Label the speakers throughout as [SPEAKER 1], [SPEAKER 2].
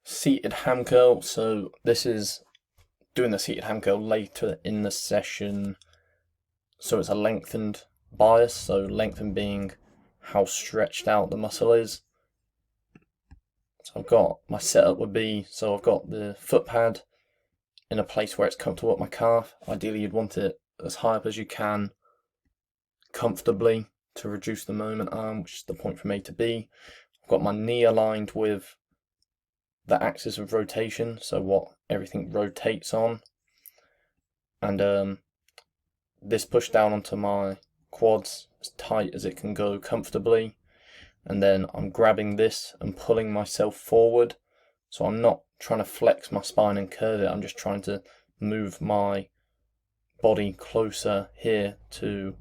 [SPEAKER 1] Seated ham curl. So this is doing the seated ham curl later in the session. So it's a lengthened bias. So lengthened being how stretched out the muscle is. So I've got my setup would be, so I've got the foot pad in a place where it's comfortable at my calf. Ideally you'd want it as high up as you can comfortably to reduce the moment arm, which is the point from A to B. I've got my knee aligned with the axis of rotation, so what everything rotates on, and this pushed down onto my quads as tight as it can go comfortably, and then I'm grabbing this and pulling myself forward, so I'm not trying to flex my spine and curve it, I'm just trying to move my body closer here to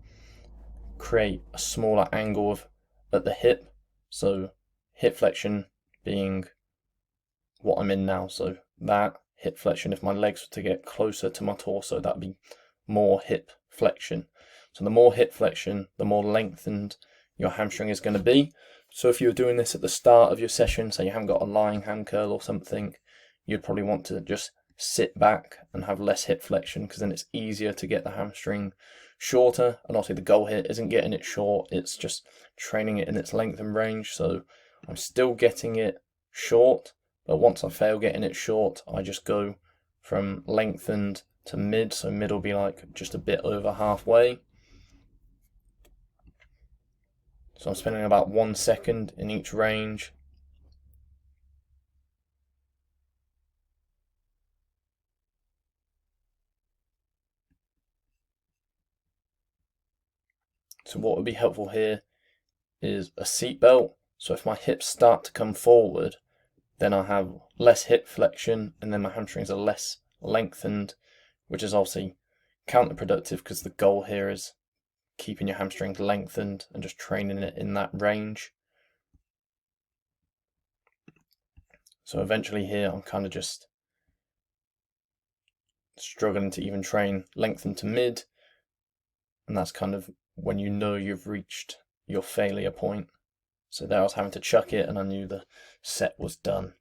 [SPEAKER 1] create a smaller angle at the hip, so hip flexion being what I'm in now, so that hip flexion, if my legs were to get closer to my torso, that'd be more hip flexion. So the more hip flexion, the more lengthened your hamstring is going to be. So if you were doing this at the start of your session, say you haven't got a lying ham curl or something, you'd probably want to just sit back and have less hip flexion, because then it's easier to get the hamstring shorter. And obviously the goal here isn't getting it short, it's just training it in its length and range. So I'm still getting it short, but once I fail getting it short, I just go from lengthened to mid. So mid will be like just a bit over halfway. So I'm spending about 1 second in each range. So what would be helpful here is a seat belt. So if my hips start to come forward, then I have less hip flexion, and then my hamstrings are less lengthened, which is obviously counterproductive, because the goal here is keeping your hamstrings lengthened and just training it in that range. So eventually here I'm kind of just struggling to even train lengthened to mid, and that's kind of when you know you've reached your failure point. So there I was having to chuck it, and I knew the set was done.